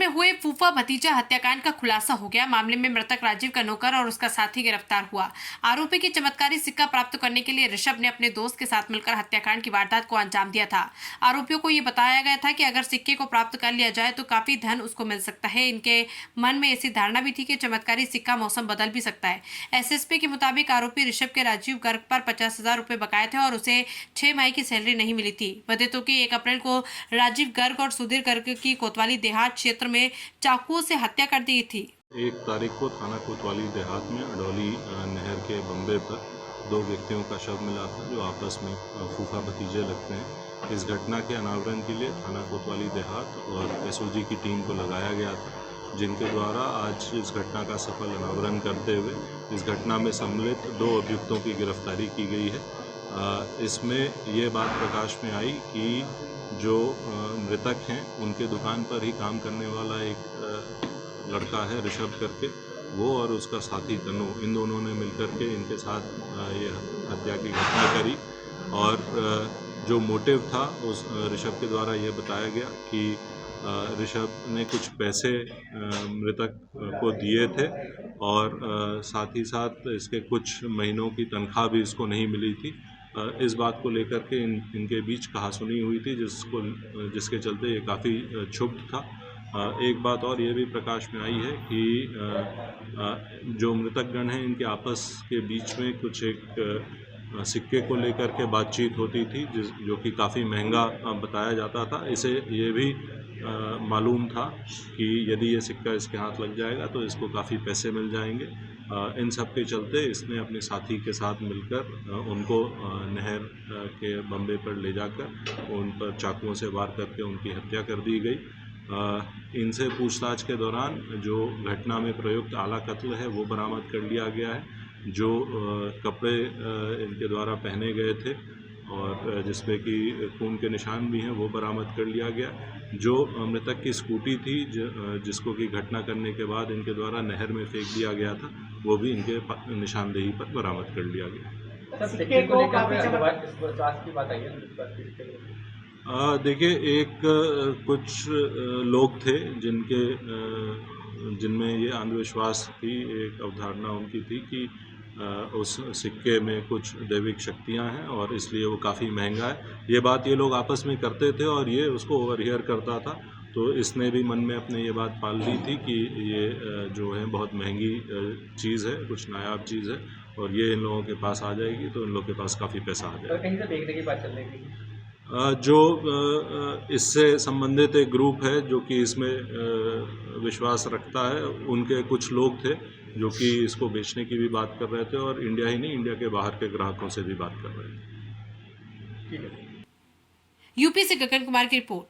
में हुए फूफा भतीजा हत्याकांड का खुलासा हो गया। मामले में मृतक राजीव का नौकर और उसका साथी गिरफ्तार हुआ। आरोपी की चमत्कारी सिक्का प्राप्त करने के लिए ऋषभ ने अपने दोस्त के साथ मिलकर हत्याकांड की वारदात को अंजाम दिया था। आरोपियों को ये बताया गया था कि अगर सिक्के को प्राप्त कर लिया जाए तो काफी धन उसको मिल सकता है। इनके मन में ऐसी धारणा भी थी कि चमत्कारी सिक्का मौसम बदल भी सकता है। एसएसपी के मुताबिक आरोपी ऋषभ के राजीव गर्ग पर 50,000 रुपए बकाए थे और उसे 6 माह की सैलरी नहीं मिली थी। बता दें कि 1 अप्रैल को राजीव गर्ग और सुधीर गर्ग की कोतवाली देहात क्षेत्र में चाकुओं से हत्या कर दी थी। 1 तारीख को थाना कोतवाली देहात में अडौली नहर के बंबे पर 2 व्यक्तियों का शव मिला था जो आपस में फूफा भतीजे लगते हैं। इस घटना के अनावरण के लिए थाना कोतवाली देहात और एसओजी की टीम को लगाया गया था, जिनके द्वारा आज इस घटना का सफल अनावरण करते हुए इस घटना में सम्मिलित 2 अभियुक्तों की गिरफ्तारी की गई है। इसमें ये बात प्रकाश में आई कि जो मृतक हैं उनके दुकान पर ही काम करने वाला एक लड़का है ऋषभ करके, वो और उसका साथी तनु, इन दोनों ने मिलकर के इनके साथ ये हत्या की घटना करी। और जो मोटिव था उस ऋषभ के द्वारा ये बताया गया कि ऋषभ ने कुछ पैसे मृतक को दिए थे और साथ ही साथ इसके कुछ महीनों की तनख्वाह भी इसको नहीं मिली थी। इस बात को लेकर के इनके बीच कहासुनी हुई थी, जिसके चलते ये काफ़ी क्षुब्ध था। एक बात और ये भी प्रकाश में आई है कि जो मृतकगण हैं इनके आपस के बीच में कुछ एक सिक्के को लेकर के बातचीत होती थी, जो कि काफ़ी महंगा बताया जाता था। इसे ये भी मालूम था कि यदि ये सिक्का इसके हाथ लग जाएगा तो इसको काफ़ी पैसे मिल जाएंगे। इन सब के चलते इसने अपने साथी के साथ मिलकर उनको नहर के बंबे पर ले जाकर उन पर चाकुओं से वार करके उनकी हत्या कर दी गई। इनसे पूछताछ के दौरान जो घटना में प्रयुक्त आला कत्ल है वो बरामद कर लिया गया है। जो कपड़े इनके द्वारा पहने गए थे और जिसपे कि खून के निशान भी हैं वो बरामद कर लिया गया। जो मृतक की स्कूटी थी जिसको कि घटना करने के बाद इनके द्वारा नहर में फेंक दिया गया था, वो भी इनके निशानदेही पर बरामद कर लिया गया। देखिए, कुछ लोग थे जिनमें ये अंधविश्वास की एक अवधारणा उनकी थी कि उस सिक्के में कुछ दैविक शक्तियां हैं और इसलिए वो काफ़ी महंगा है। ये बात ये लोग आपस में करते थे और ये उसको ओवरहियर करता था, तो इसने भी मन में अपने ये बात पाल ली थी कि ये जो है बहुत महंगी चीज़ है, कुछ नायाब चीज़ है और ये इन लोगों के पास आ जाएगी तो इन लोगों के पास काफ़ी पैसा आ जाएगा। कहीं से देखने की बात चल रही थी जो इससे संबंधित एक ग्रुप है जो कि इसमें विश्वास रखता है, उनके कुछ लोग थे जो कि इसको बेचने की भी बात कर रहे थे और इंडिया ही नहीं, इंडिया के बाहर के ग्राहकों से भी बात कर रहे थे। यूपी से गगन कुमार की रिपोर्ट।